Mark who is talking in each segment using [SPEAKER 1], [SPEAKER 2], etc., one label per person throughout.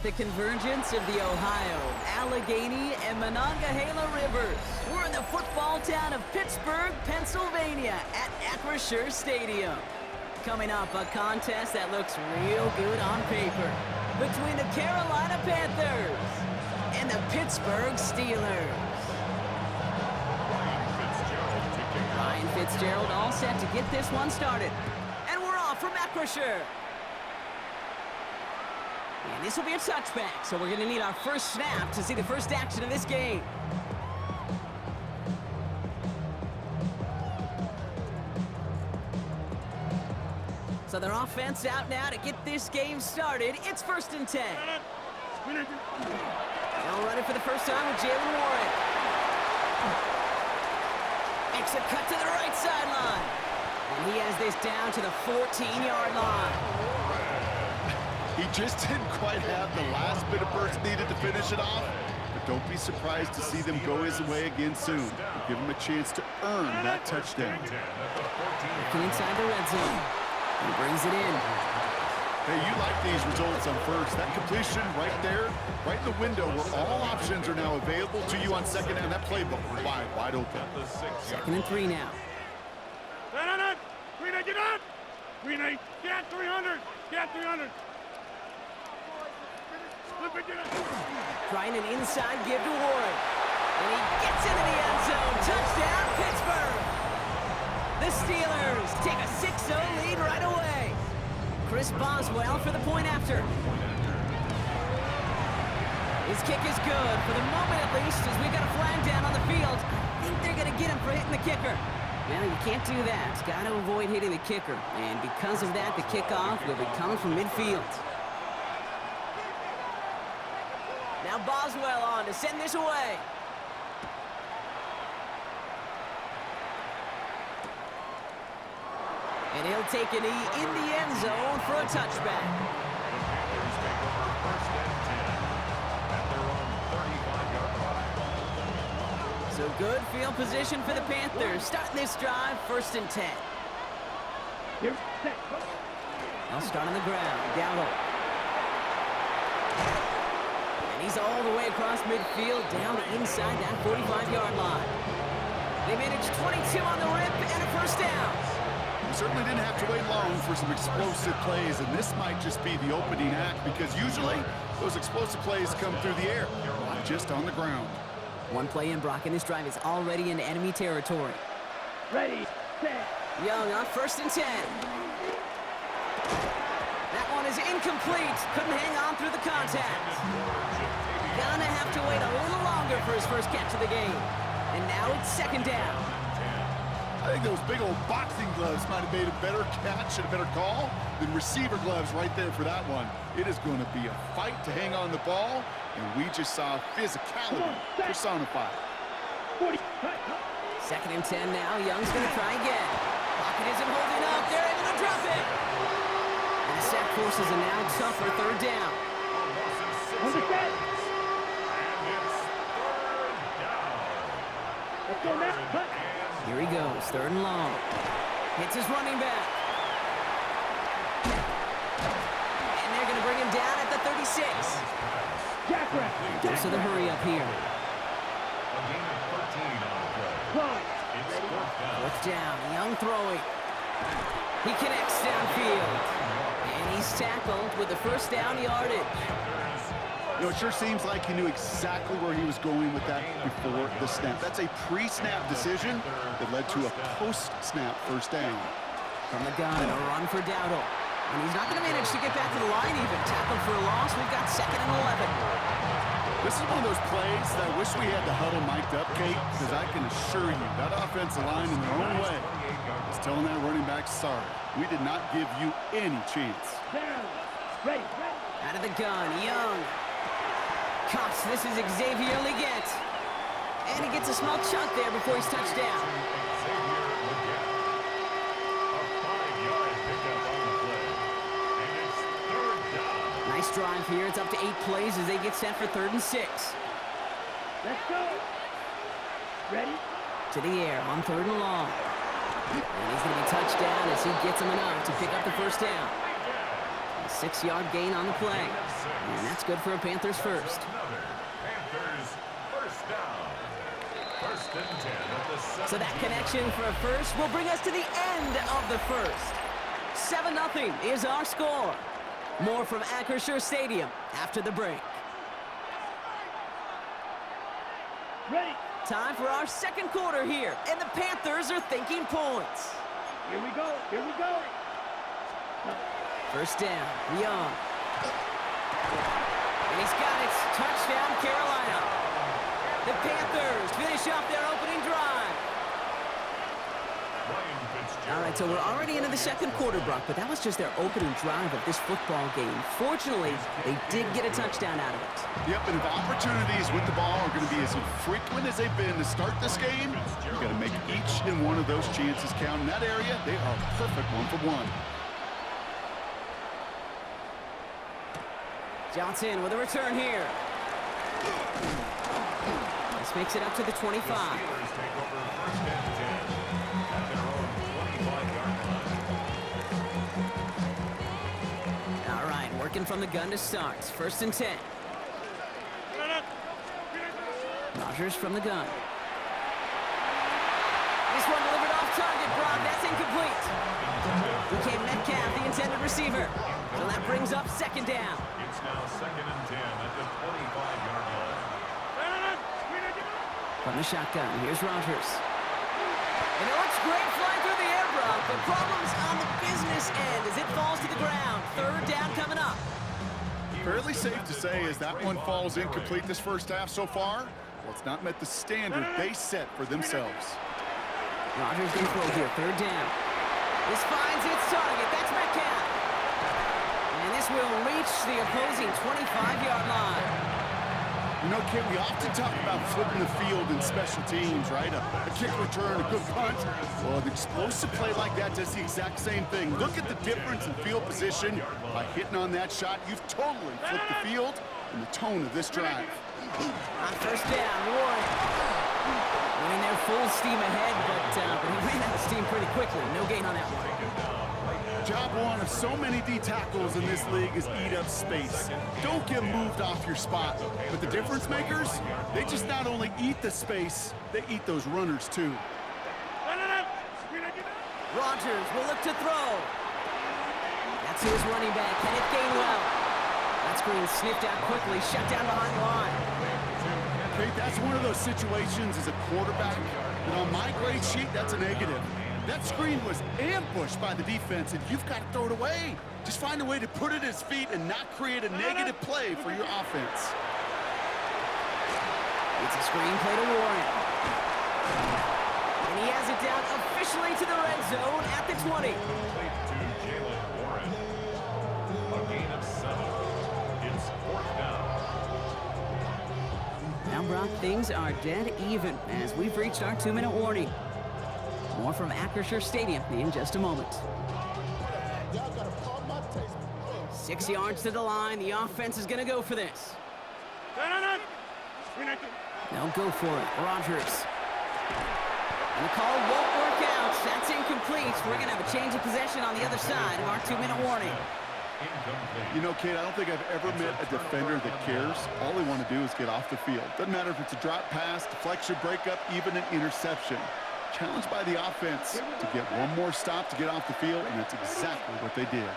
[SPEAKER 1] at the convergence of the Ohio, Allegheny, and Monongahela Rivers. We're in the football town of Pittsburgh, Pennsylvania at Acrisure Stadium. Coming up, a contest that looks real good on paper between the Carolina Panthers and the Pittsburgh Steelers. Ryan Fitzgerald all set to get this one started. And we're off from Acrisure. And this will be a touchback, so we're going to need our first snap to see the first action of this game. So their offense out now to get this game started. It's 1st and 10. They'll run it for the first time with Jalen Warren. Makes a cut to the right sideline. And he has this down to the 14-yard line.
[SPEAKER 2] He just didn't quite have the last bit of burst needed to finish it off. But don't be surprised to see them go his way again soon. Give him a chance to earn that touchdown.
[SPEAKER 1] Looking inside the red zone. He brings it in.
[SPEAKER 2] Hey, you like these results on first. That completion right there, right in the window where all options are now available to you on second down. That playbook wide open.
[SPEAKER 1] 2nd and 3 now.
[SPEAKER 3] Get 300. Get 300.
[SPEAKER 1] Trying an inside give to Warren. And he gets into the end zone. Touchdown, Pittsburgh! The Steelers take a 6-0 lead right away. Chris Boswell for the point after. His kick is good, for the moment at least, as we've got a flag down on the field. I think they're going to get him for hitting the kicker. Well, you can't do that. Got to avoid hitting the kicker. And because of that, the kickoff will be coming from midfield. Now Boswell on to send this away. And he'll take a knee in the end zone for a touchback. So good field position for the Panthers. Starting this drive, 1st and 10. They'll start on the ground. Dowdle. He's all the way across midfield, down inside that 45-yard line. They managed 22 on the rip and a first down.
[SPEAKER 2] We certainly didn't have to wait long for some explosive plays, and this might just be the opening act because usually those explosive plays come through the air, not just on the ground.
[SPEAKER 1] One play in, Brock, and this drive is already into enemy territory.
[SPEAKER 3] Ready, set.
[SPEAKER 1] Young on 1st and 10. That one is incomplete. Couldn't hang on through the contact. Gonna have to wait a little longer for his first catch of the game. And now it's 2nd down.
[SPEAKER 2] I think those big old boxing gloves might have made a better catch and a better call than receiver gloves right there for that one. It is going to be a fight to hang on the ball, and we just saw physicality personified.
[SPEAKER 1] 2nd and 10 now. Young's going to try again. Pocket isn't holding up. They're able to drop it. And the sack forces a now tougher 3rd down. Here he goes, 3rd and long. Hits his running back. And they're going to bring him down at the 36. Goes to the hurry up here. 4th down, Young throwing. He connects downfield. And he's tackled with the first down yardage.
[SPEAKER 2] You know, it sure seems like he knew exactly where he was going with that before the snap. That's a pre-snap decision that led to a post-snap first down.
[SPEAKER 1] From the gun, a run for Dowdle. And he's not going to manage to get back to the line even. Tackled for a loss. We've got 2nd and 11.
[SPEAKER 2] This is one of those plays that I wish we had the huddle mic'd up, Kate, because I can assure you that offensive line in their own way is telling that running back, sorry, we did not give you any chance.
[SPEAKER 1] Out of the gun, Young. Cuts, this is Xavier Leggett. And he gets a small chunk there before he's touched down. Nice drive here. It's up to 8 plays as they get set for 3rd and 6.
[SPEAKER 3] Let's go. Ready?
[SPEAKER 1] To the air on 3rd and long. And he's going to be touched down as he gets him enough to pick up the first down. 6-yard gain on the play. And that's good for a Panthers first.
[SPEAKER 4] Panthers first down. First and 10 at the 7.
[SPEAKER 1] So that connection for a first will bring us to the end of the first. 7-0 is our score. More from Acrisure Stadium after the break.
[SPEAKER 3] Ready.
[SPEAKER 1] Time for our second quarter here, and the Panthers are thinking points.
[SPEAKER 3] Here we go. Here we go.
[SPEAKER 1] First down, Young. And he's got it. Touchdown, Carolina. The Panthers finish off their opening drive. All right, so we're already into the second quarter, Brock, but that was just their opening drive of this football game. Fortunately, they did get a touchdown out of it.
[SPEAKER 2] Yep, and if opportunities with the ball are going to be as infrequent as they've been to start this game, you've got to make each and one of those chances count. In that area, they are perfect 1-for-1.
[SPEAKER 1] Johnson with a return here. This makes it up to the 25.
[SPEAKER 4] Steelers take over first and 10 at their own 25-yard line.
[SPEAKER 1] All right, working from the gun to start. First and 10. Rodgers from the gun. This one delivered off target, Brock. That's incomplete. Became Metcalf, the intended receiver. So that brings up second down.
[SPEAKER 4] It's now second and 10 at the 25-yard line.
[SPEAKER 1] From the shotgun, here's Rodgers. And it looks great flying through the air, Brock. The problem's on the business end as it falls to the ground. Third down coming up.
[SPEAKER 2] Fairly safe to say as that one falls incomplete this first half so far, well, it's not met the standard they set for themselves.
[SPEAKER 1] Rodgers going to throw here, third down. This finds its target. That's Metcalf. And this will reach the opposing 25-yard line.
[SPEAKER 2] You know, Kit, we often talk about flipping the field in special teams, right? A kick return, a good punt. Well, an explosive play like that does the exact same thing. Look at the difference in field position. By hitting on that shot, you've totally flipped the field and the tone of this drive.
[SPEAKER 1] On first down, Warren. Running there full steam ahead, but he ran out of steam pretty quickly. No gain on that one.
[SPEAKER 2] Job one of so many D tackles in this league is eat up space. Don't get moved off your spot. But the difference makers, they just not only eat the space, they eat those runners too.
[SPEAKER 1] Rodgers will look to throw. That's his running back, Kenneth Gainwell. That screen sniffed out quickly, shut down behind the line.
[SPEAKER 2] Okay, that's one of those situations as a quarterback, and on my grade sheet, that's a negative. That screen was ambushed by the defense, and you've got to throw it away. Just find a way to put it at his feet and not create a negative play for your offense.
[SPEAKER 1] It's a screen play to Warren. And he has it down officially to the red zone at the 20.
[SPEAKER 4] Complete to Jalen Warren. A gain of 7. It's fourth down.
[SPEAKER 1] Now, Brock, things are dead even as we've reached our 2-minute warning. More from Acrisure Stadium in just a moment. 6 yards to the line. The offense is going to go for this. They'll go for it. Rodgers. And the call won't work out. That's incomplete. We're going to have a change of possession on the other side of our 2-minute warning.
[SPEAKER 2] You know, Kate, I don't think I've ever met a defender that cares. All they want to do is get off the field. Doesn't matter if it's a drop pass, deflection, breakup, even an interception. Challenged by the offense to get one more stop to get off the field, and that's exactly what they did.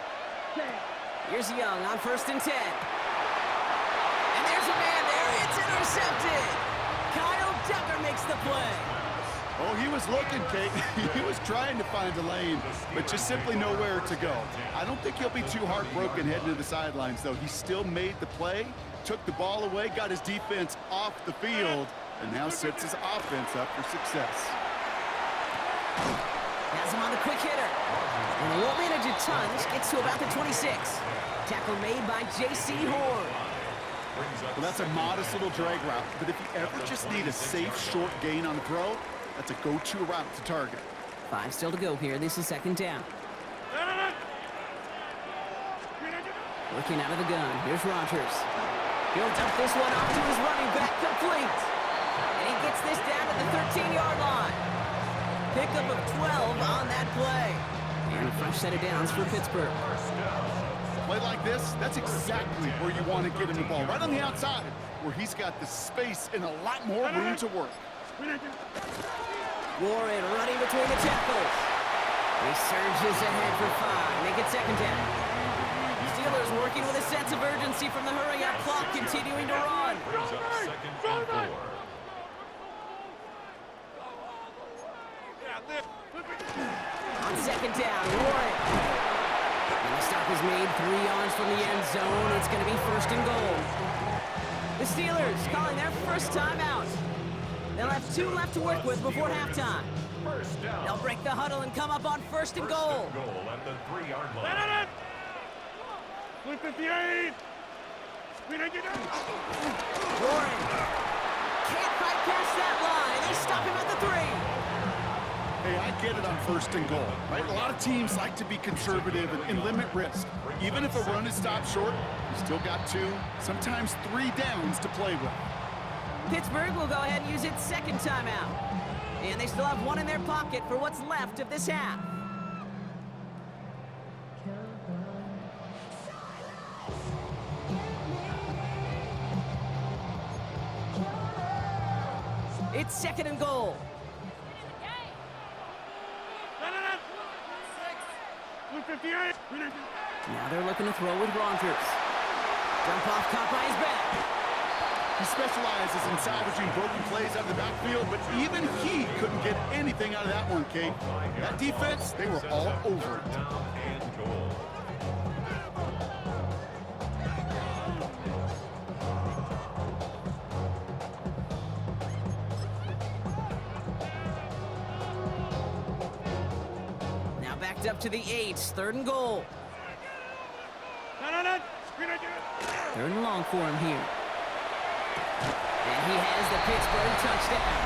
[SPEAKER 1] Here's Young on first and 10. And there's a man there. It's intercepted. Kyle Decker makes the play.
[SPEAKER 2] Oh, he was looking, Kate. He was trying to find a lane, but just simply nowhere to go. I don't think he'll be too heartbroken heading to the sidelines, though. He still made the play, took the ball away, got his defense off the field, and now sets his offense up for success.
[SPEAKER 1] Has him on the quick hitter. And it won't manage a ton. This gets to about the 26. Tackle made by J.C. Horn.
[SPEAKER 2] Well, that's a modest little drag route, but if you ever just need a safe, short gain on the throw, that's a go-to route to target.
[SPEAKER 1] 5 still to go here. This is second down. Working out of the gun. Here's Rodgers. He'll dump this one off to his running back, complete. And he gets this down to the 13-yard line. Pickup of 12 on that play. And a fresh set of downs for Pittsburgh.
[SPEAKER 2] play like this, that's exactly where you want to get him the ball. Right on the outside, where he's got the space and a lot more room to work.
[SPEAKER 1] Warren running between the tackles. He surges ahead for 5. Make it second down. Steelers working with a sense of urgency from the hurry-up clock, continuing to run.
[SPEAKER 4] Brings up second and 4.
[SPEAKER 1] On second down, Warren. And the stop is made 3 yards from the end zone. It's going to be first and goal. The Steelers calling their first timeout. They'll have 2 left to work with before halftime.
[SPEAKER 4] First down.
[SPEAKER 1] They'll break the huddle and come up on first and goal.
[SPEAKER 4] First and goal at the 3-yard line.
[SPEAKER 3] 158.
[SPEAKER 1] Warren can't fight past that line. They stop him at the 3.
[SPEAKER 2] Hey, I get it on first and goal, right? A lot of teams like to be conservative and limit risk. Even if a run is stopped short, you still got 2, sometimes 3 downs to play with.
[SPEAKER 1] Pittsburgh will go ahead and use its second timeout. And they still have 1 in their pocket for what's left of this half. It's second and goal.
[SPEAKER 3] 158.
[SPEAKER 1] Now they're looking to throw with Rogers. Jump off, caught by his back.
[SPEAKER 2] He specializes in salvaging broken plays out of the backfield, but even he couldn't get anything out of that one, Kate. That defense, they were all over it.
[SPEAKER 4] Down and goal.
[SPEAKER 1] Now backed up to the 8, third and goal. Third and long for him here. And he has the Pittsburgh touchdown.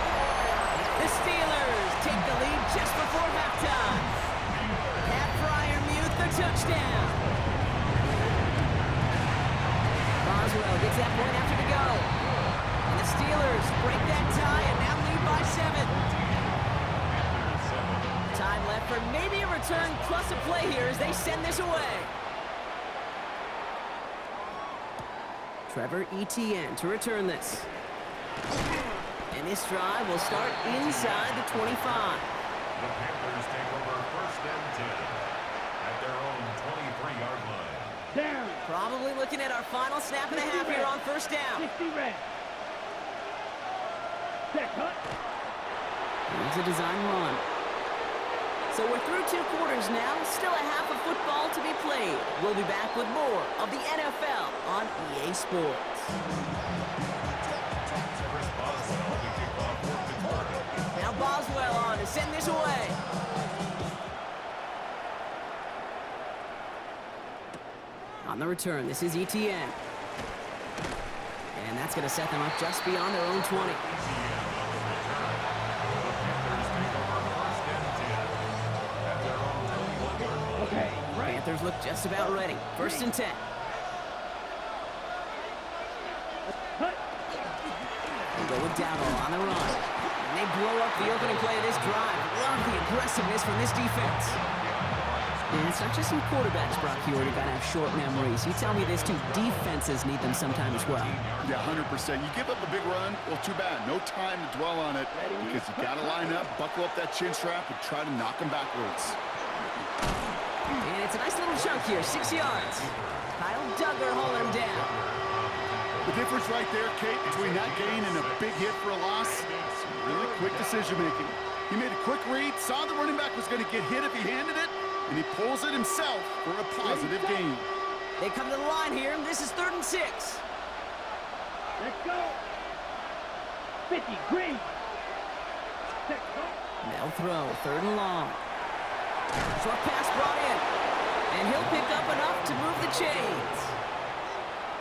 [SPEAKER 1] The Steelers take the lead just before halftime. Pat Fryermuth, the touchdown. Boswell gets that point after the go. And the Steelers break that tie and now lead by 7. Time left for maybe a return plus a play here as they send this away. Trevor Etienne to return this. And this drive will start inside the 25.
[SPEAKER 4] The Panthers take over first and 10 at their own 23-yard line.
[SPEAKER 3] Down.
[SPEAKER 1] Probably looking at our final snap and a half here on first down.
[SPEAKER 3] 60 red. Set cut.
[SPEAKER 1] Here's a design run. So we're through 2 quarters now. Still a half of football to be played. We'll be back with more of the NFL on EA Sports. Now Boswell on to send this away. On the return, this is Etienne. And that's going to set them up just beyond their own 20.
[SPEAKER 3] Okay, right.
[SPEAKER 1] Panthers look just about ready. First and 10.
[SPEAKER 3] Cut.
[SPEAKER 1] They go with Dowdle on the run. And they blow up the opening play of this drive. Love the aggressiveness from this defense. And it's not just some quarterbacks, Brock, here who got to have short memories. You tell me this too, defenses need them sometime as well.
[SPEAKER 2] Yeah, 100%. You give up a big run, well, too bad. No time to dwell on it because you got to line up, buckle up that chin strap, and try to knock them backwards.
[SPEAKER 1] And it's a nice little chunk here, 6 yards. Kyle Duggar hauling him down.
[SPEAKER 2] The difference right there, Kate, between that gain and a big hit for a loss, really quick decision-making. He made a quick read, saw the running back was going to get hit if he handed it, and he pulls it himself for a positive gain.
[SPEAKER 1] They come to the line here, and this is 3rd and 6.
[SPEAKER 3] Let's go. 50 green. Set cut.
[SPEAKER 1] They'll throw, 3rd and long. Short pass brought in, and he'll pick up enough to move the chains.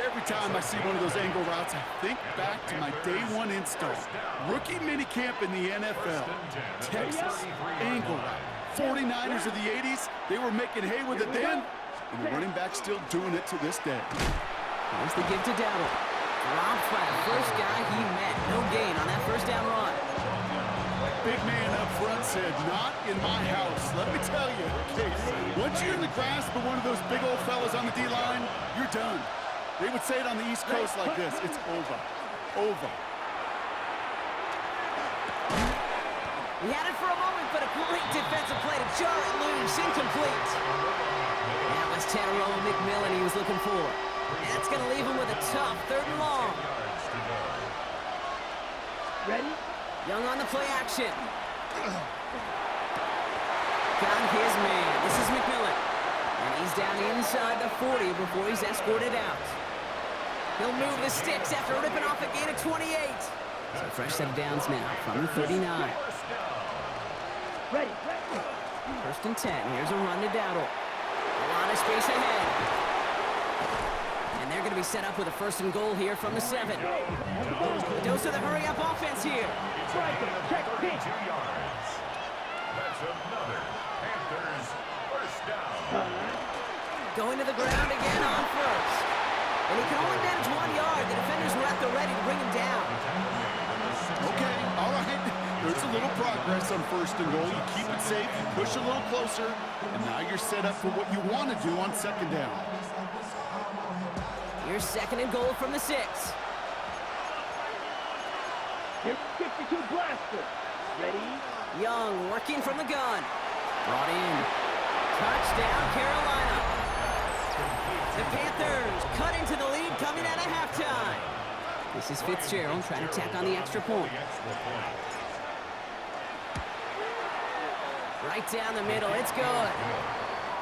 [SPEAKER 2] Every time I see one of those angle routes, I think back to my day 1 install. Rookie minicamp in the NFL. Texas, angle route. 49ers of the 80s, they were making hay with it then, and the running back's still doing it to this day.
[SPEAKER 1] Here's the give to Dowdle. Dropped by the first guy he met. No gain on that first down run.
[SPEAKER 2] big man up front said, "Not in my house." Let me tell you, Case, once you're in the grasp of one of those big old fellas on the D-line, you're done. They would say it on the East Coast like this: it's over. Over.
[SPEAKER 1] He had it for a moment, but a great defensive play to jar it loose. Incomplete. That was Tannero McMillan he was looking for. That's going to leave him with a tough 3rd and long.
[SPEAKER 3] Ready?
[SPEAKER 1] Young on the play action. Got his man. This is McMillan. And he's down inside the 40 before he's escorted out. He'll move the sticks after ripping off a gain of 28. So a fresh set of downs now from the 39.
[SPEAKER 3] Ready.
[SPEAKER 1] 1st and 10. Here's a run to Dowdle. A lot of space ahead. And they're going to be set up with a 1st and goal here from the 7. A dose of the hurry-up offense here.
[SPEAKER 3] Check,
[SPEAKER 4] 32 yards. That's another Panthers first down.
[SPEAKER 1] Going to the ground again on 1st. And he can only manage 1 yard. The defenders were at the ready to bring him down.
[SPEAKER 2] Okay, all right. There's a little progress on 1st and goal. You keep it safe, you push a little closer, and now you're set up for what you want to do on 2nd down.
[SPEAKER 1] Here's 2nd and goal from the 6.
[SPEAKER 3] Here's 52 blaster. Ready?
[SPEAKER 1] Young working from the gun. Brought in. Touchdown, Carolina. The Panthers cut into the lead coming out of halftime. This is Fitzgerald trying to tack on the extra point. Right down the middle, it's good.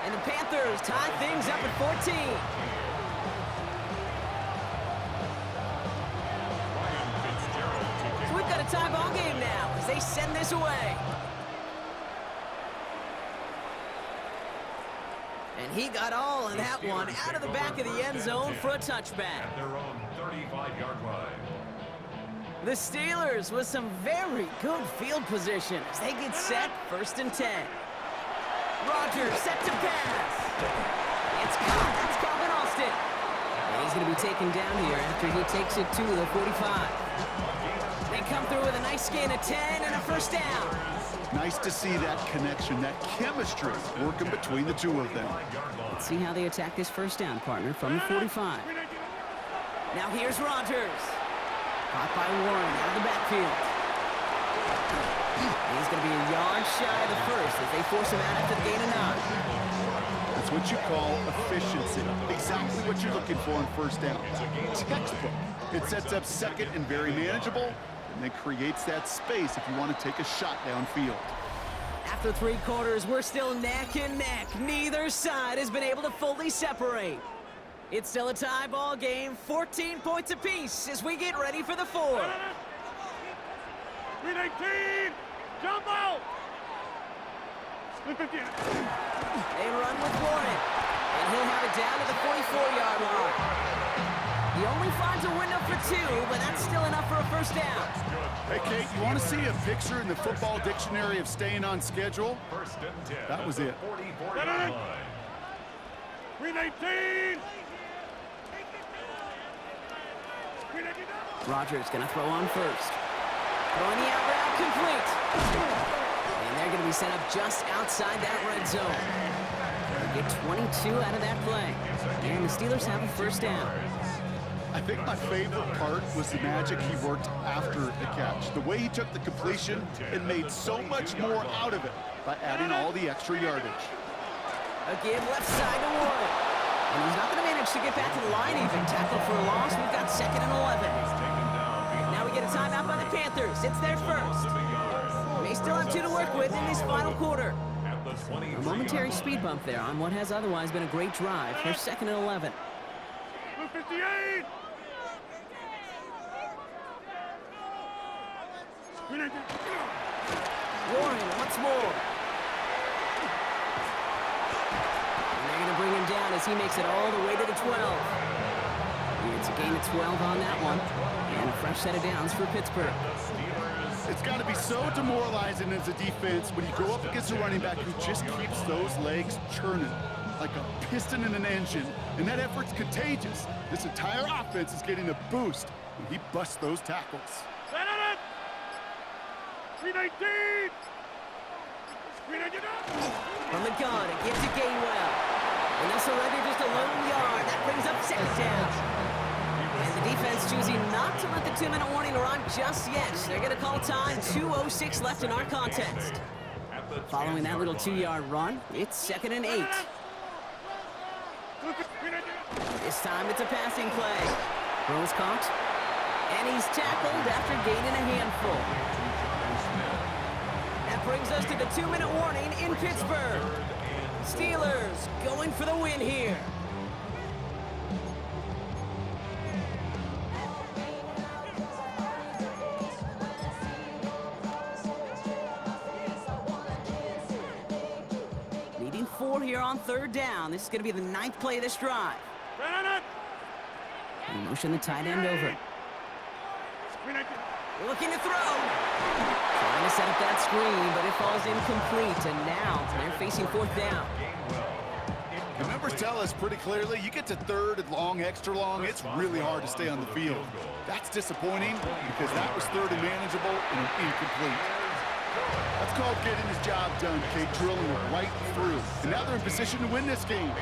[SPEAKER 1] And the Panthers tie things up at 14. So we've got a tie ball game now as they send this away. And he got all of that one out of the back of the end zone for a touchback.
[SPEAKER 4] At their own 35-yard line.
[SPEAKER 1] The Steelers with some very good field position as they get set 1st and 10. Rodgers set to pass. It's caught. That's Calvin Austin. And he's going to be taken down here after he takes it to the 45. They come through with a nice gain of 10 and a 1st down.
[SPEAKER 2] Nice to see that connection, that chemistry working between the two of them.
[SPEAKER 1] Let's see how they attack this 1st down, partner, from the 45. Now here's Rodgers. Caught by Warren out of the backfield. He's going to be a yard shy of the 1st as they force him out after the gain of 9.
[SPEAKER 2] That's what you call efficiency. Exactly what you're looking for on 1st down. Textbook. It sets up 2nd and very manageable, and then creates that space if you want to take a shot downfield.
[SPEAKER 1] After 3 quarters, we're still neck and neck. Neither side has been able to fully separate. It's still a tie ball game, 14 points apiece as we get ready for the 4th.
[SPEAKER 3] 319! Jumbo!
[SPEAKER 1] They run with Warren, and he'll have it down to the 44-yard line. He only finds a window for 2, but that's still enough for a 1st down.
[SPEAKER 2] Hey, Kate, you want to see a picture in the football dictionary of staying on schedule?
[SPEAKER 4] 1st and 10.
[SPEAKER 2] That was it.
[SPEAKER 4] 44-yard line.
[SPEAKER 3] 319!
[SPEAKER 1] Rodgers going to throw on 1st. Throwing the out route complete. And they're going to be set up just outside that red zone. They get 22 out of that play. And the Steelers have a 1st down.
[SPEAKER 2] I think my favorite part was the magic he worked after the catch. The way he took the completion and made so much more out of it by adding all the extra yardage.
[SPEAKER 1] A give left side to Warren. And he's not going to manage to get back to the line even. Tackle for a loss. We've got 2nd and 11. Now we get a timeout by the Panthers. It's their 1st. They still have 2 to work with in this final quarter. A momentary speed bump there on what has otherwise been a great drive. Here's 2nd and 11.
[SPEAKER 3] 258!
[SPEAKER 1] Warren once more. And they're going to bring him down as he makes it all the way to the 12. It's a gain of 12 on that one. And a fresh set of downs for Pittsburgh.
[SPEAKER 2] It's got to be so demoralizing as a defense when you go up against a running back who just keeps those legs churning like a piston in an engine, and that effort's contagious. This entire offense is getting a boost when he busts those tackles.
[SPEAKER 3] Screen 19! Screen 19!
[SPEAKER 1] From the gun, it gives to Gainwell. And they'll surrender just a lone yard. That brings up second down. And the defense choosing not to let the 2-minute warning arrive just yet. They're going to call time. 2:06 left in our contest. Following that little 2-yard run, it's 2nd and 8. This time it's a passing play. Rose caught. And he's tackled after gaining a handful. That brings us to the 2-minute warning in Pittsburgh. Steelers going for the win here. Needing 4 here on 3rd down. This is going to be the 9th play of this drive. And motion the tight end over. Looking to throw. Trying to set up that screen, but it falls incomplete. And now they're facing 4th down.
[SPEAKER 2] The numbers tell us pretty clearly, you get to 3rd and long, extra long, it's really hard to stay on the field. That's disappointing because that was 3rd and manageable and incomplete. That's called getting his job done, Kate, drilling it right through. And now they're in position to win this game.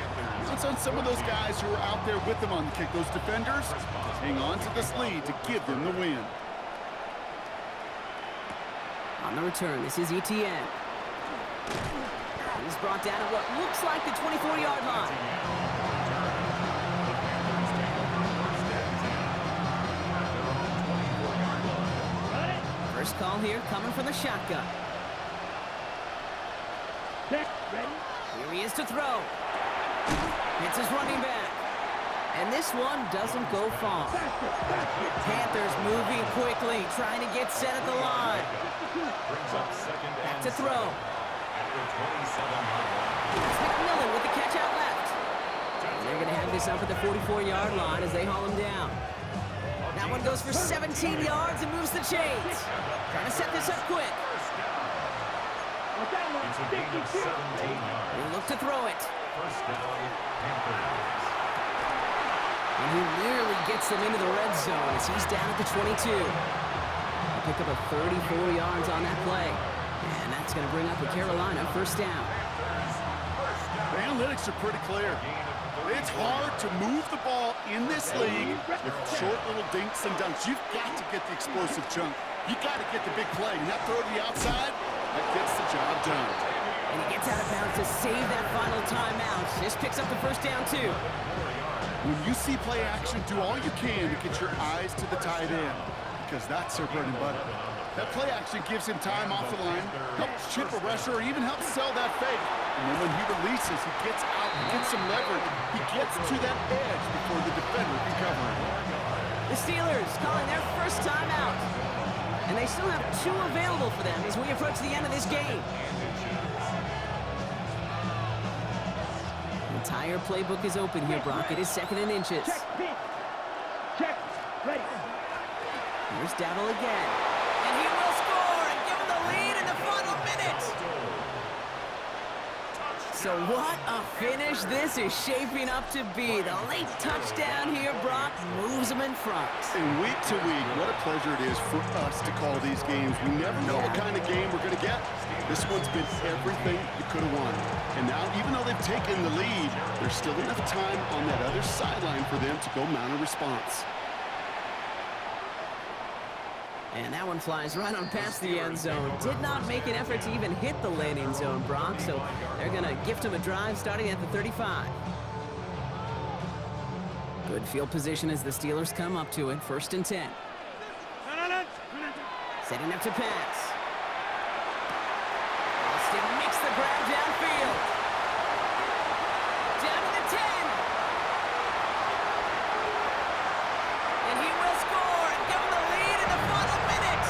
[SPEAKER 2] It's on some of those guys who are out there with them on the kick, those defenders, hang on to this lead to give them the win.
[SPEAKER 1] On the return, this is ETN. He's brought down at what looks like the 24-yard line. First call here coming from the shotgun.
[SPEAKER 3] Check, ready?
[SPEAKER 1] Here he is to throw. It's his running back. And this one doesn't go far. Panthers moving quickly, trying to get set at the line. Back to throw. It's McMillan with the catch out left. And they're going to have this up at the 44-yard line as they haul him down. That one goes for 17 yards and moves the chains. Trying to set this up quick. They look to throw it. And he nearly gets them into the red zone as he's down at the 22. They pick up a 34 yards on that play. And that's going to bring up a Carolina 1st down.
[SPEAKER 2] The analytics are pretty clear. It's hard to move the ball in this league with short little dinks and dunks. You've got to get the explosive chunk. You've got to get the big play. And that throw to the outside, that gets the job done.
[SPEAKER 1] And he gets out of bounds to save that final timeout. This picks up the 1st down, too.
[SPEAKER 2] When you see play action, do all you can to get your eyes to the tight end because that's their bread and butter. That play action gives him time off the line, helps chip a rusher, or even helps sell that fake. And then when he releases, he gets out, he gets some leverage. He gets to that edge before the defender can cover him.
[SPEAKER 1] The Steelers calling their 1st timeout. And they still have 2 available for them as we approach the end of this game. The entire playbook is open here, Brock. It is 2nd and inches.
[SPEAKER 3] Check, ready.
[SPEAKER 1] Here's Dowdle again. And he will score and give him the lead in the final minute. So what a finish this is shaping up to be. The late touchdown here, Brock, moves them in front.
[SPEAKER 2] And week to week, what a pleasure it is for us to call these games. We never know what kind of game we're going to get. This one's been everything you could have won. And now, even though they've taken the lead, there's still enough time on that other sideline for them to go mount a response.
[SPEAKER 1] And that one flies right on past the end zone. Did not make an effort to even hit the landing zone, Brock, so they're going to gift him a drive starting at the 35. Good field position as the Steelers come up to it. 1st and 10. Setting up to pass. Austin makes the grab downfield. Down to the 10. And he will score and give him the lead in the final minute.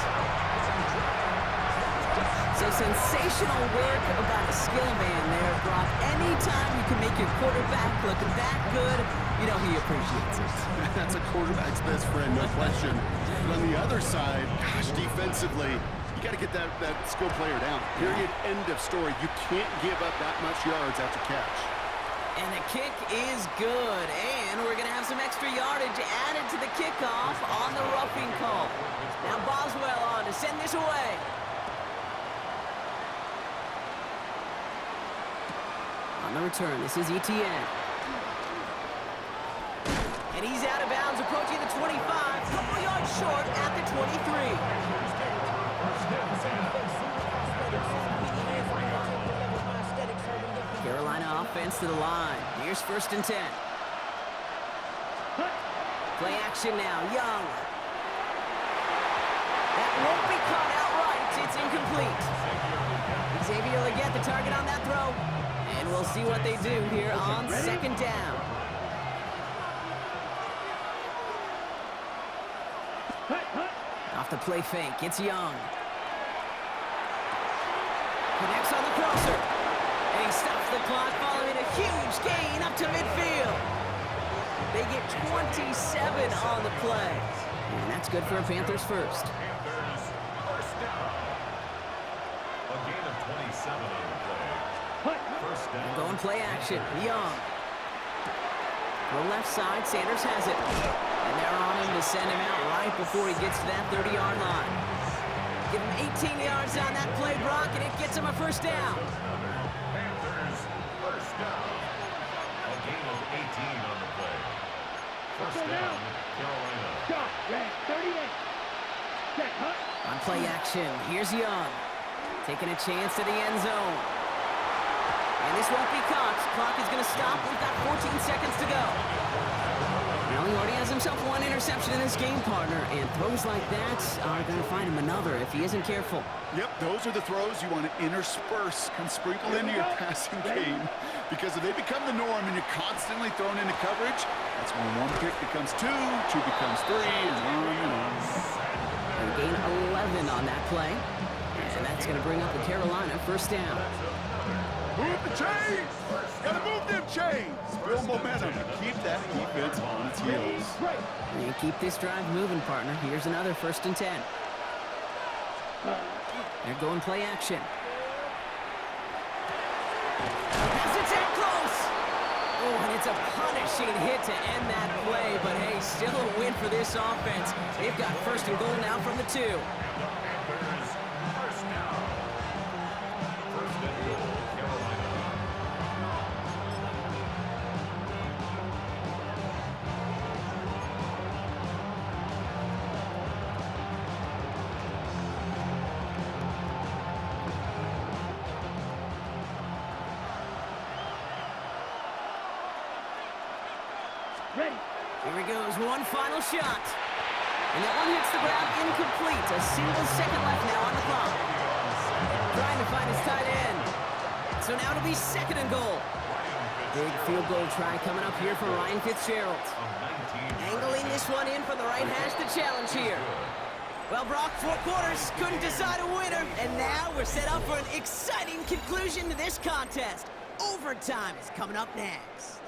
[SPEAKER 1] So sensational work about the skill man there, Brock. Anytime you can make your quarterback look that good, you know he appreciates it.
[SPEAKER 2] That's a quarterback's best friend, no question. But on the other side, gosh, defensively, you got to get that skill player down. Period, end of story. You can't give up that much yards after catch.
[SPEAKER 1] And the kick is good. And we're going to have some extra yardage added to the kickoff on the roughing call. Now Boswell on to send this away. On the return, this is ETN. And he's out of bounds, approaching the 25, couple yards short at the 23. Carolina offense to the line. Here's 1st and 10. Play action now, Young. That won't be caught outright. It's incomplete. Xavier will get the target on that throw. And we'll see what they do here on 2nd down. Off the play fake, it's Young. Connects on the crosser. And he stops the clock following a huge gain up to midfield. They get 27 on the play. And that's good for a Panthers first.
[SPEAKER 4] Panthers first down. A gain of 27 on the play. First down.
[SPEAKER 1] Going play action, Young. Go left side, Sanders has it. And they're on him to send him out right before he gets to that 30-yard line. Give him 18 yards on that play, Brock, and it gets him a first down.
[SPEAKER 4] Panthers first down. A gain of 18 on the play. First down, Carolina.
[SPEAKER 3] Shot, red, 38. Check,
[SPEAKER 1] On play action, here's Young. Taking a chance to the end zone. And this won't be caught. Clock is going to stop. We've got 14 seconds to go. Well, he already has himself one interception in this game, partner, and throws like that are going to find him another if he isn't careful.
[SPEAKER 2] Yep, those are the throws you want to intersperse, can sprinkle into your passing game, because if they become the norm and you're constantly thrown into coverage, that's when one pick becomes two becomes three, and on and on.
[SPEAKER 1] And gain 11 on that play, and that's going to bring up the Carolina first down.
[SPEAKER 2] Move the chains! Gotta move them chains! Build momentum. Keep that defense on its heels.
[SPEAKER 1] And keep this drive moving, partner. Here's another 1st and 10. They're going play action. Pass attempt close! Oh, and it's a punishing hit to end that play, but hey, still a win for this offense. They've got 1st and goal now from the 2.
[SPEAKER 4] Panthers first down. First and goal, Carolina.
[SPEAKER 3] ready.
[SPEAKER 1] Here he goes, one final shot. And that one hits the ground incomplete. A single second left now on the clock. Trying to find his tight end. So now it'll be 2nd and goal. Big field goal try coming up here for Ryan Fitzgerald. Angling this one in from the right hash to challenge here. Well, Brock, 4 quarters couldn't decide a winner. And now we're set up for an exciting conclusion to this contest. Overtime is coming up next.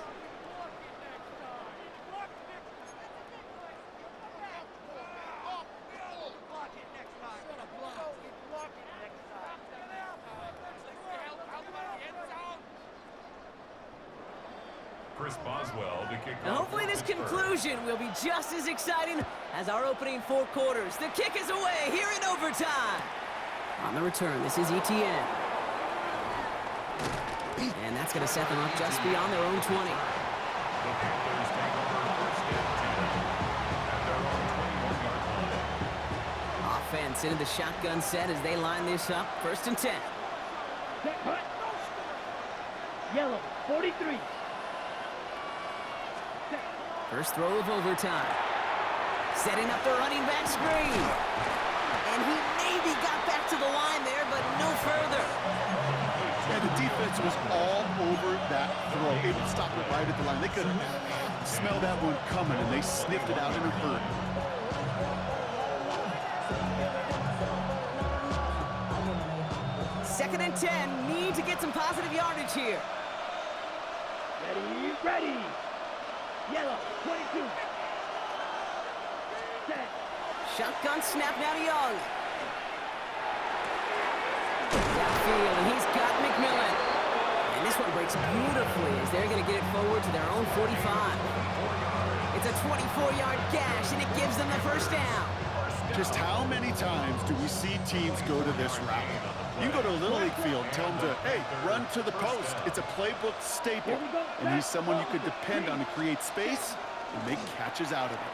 [SPEAKER 4] Chris Boswell to kick
[SPEAKER 1] And
[SPEAKER 4] off
[SPEAKER 1] hopefully
[SPEAKER 4] for
[SPEAKER 1] this
[SPEAKER 4] Pittsburgh.
[SPEAKER 1] conclusion will be just as exciting as our opening 4 quarters. The kick is away here in overtime. On the return, this is ETN. And that's going to set them up just beyond their own 20.
[SPEAKER 4] The Panthers take over first and 10 at their own 21-yard line.
[SPEAKER 1] Offense into the shotgun set as they line this up. 1st and 10.
[SPEAKER 3] Set, cut. Yellow, 43.
[SPEAKER 1] First throw of overtime. Setting up the running back screen. And he maybe got back to the line there, but no further.
[SPEAKER 2] And the defense was all over that throw. Able to stop it right at the line. They could smell that one coming, and they sniffed it out in a hurry.
[SPEAKER 1] Second and 10. Need to get some positive yardage here.
[SPEAKER 3] Ready, ready. Yellow, 22. Set.
[SPEAKER 1] Shotgun snap now to Young. Downfield, and he's got McMillan. And this one breaks beautifully as they're going to get it forward to their own 45. It's a 24-yard gash, and it gives them the first down.
[SPEAKER 2] Just how many times do we see teams go to this route? You go to a Little League field, tell them to, hey, run to the post. It's a playbook staple. And he's someone you could depend on to create space and make catches out of it.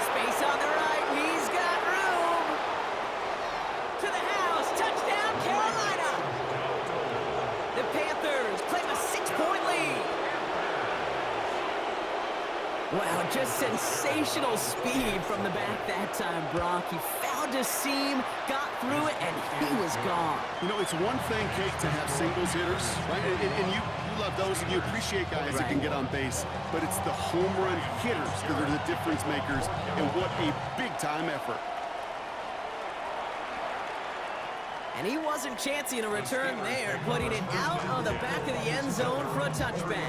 [SPEAKER 1] Space on the right. He's got room. To the house. Touchdown, Carolina. The Panthers claim a 6-point lead. Wow, just sensational speed from the back that time, Brock. He found a seam, got through it, and he was gone.
[SPEAKER 2] You know, it's one thing, Kate, to have singles hitters, right? And you love those, and you appreciate guys that can get on base. But it's the home run hitters that are the difference makers, and what a big-time effort.
[SPEAKER 1] And he wasn't chancing a return there, putting it out of the back of the end zone for a touchback.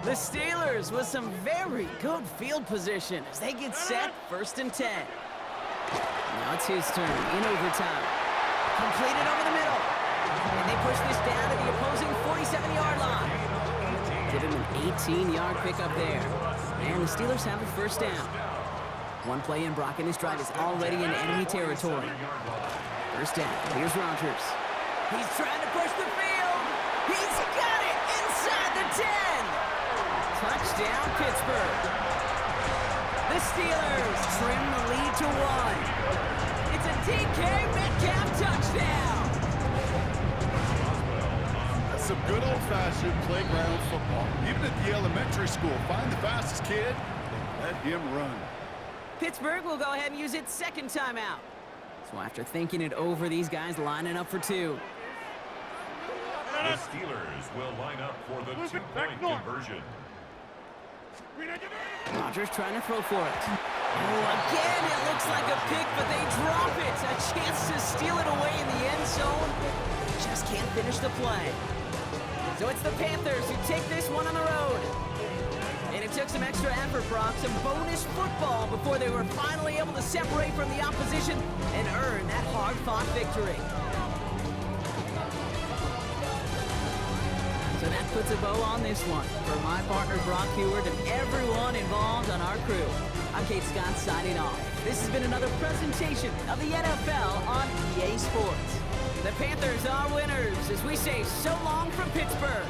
[SPEAKER 1] The Steelers with some very good field position as they get set, 1st and 10. Now it's his turn in overtime. Completed over the middle. And they push this down to the opposing 47-yard line. Give him an 18-yard pickup there. And the Steelers have a 1st down. One play in, Brock, and his drive is already in enemy territory. 1st down. Here's Rodgers. He's trying to push the field. He's got it inside the 10. Touchdown, Pittsburgh. The Steelers trim the lead to 1. It's a DK Metcalf touchdown.
[SPEAKER 2] That's some good old-fashioned playground football. Even at the elementary school, find the fastest kid and let him run.
[SPEAKER 1] Pittsburgh will go ahead and use its 2nd timeout. So after thinking it over, these guys lining up for 2.
[SPEAKER 4] The Steelers will line up for the 2-point conversion.
[SPEAKER 1] Rodgers trying to throw for it. Oh, again, it looks like a pick, but they drop it. A chance to steal it away in the end zone. Just can't finish the play. So it's the Panthers who take this one on the road. And it took some extra effort, Brock, some bonus football before they were finally able to separate from the opposition and earn that hard-fought victory. So that puts a bow on this one. For my partner, Brock Heward, and everyone involved on our crew, I'm Kate Scott signing off. This has been another presentation of the NFL on EA Sports. The Panthers are winners as we say so long from Pittsburgh.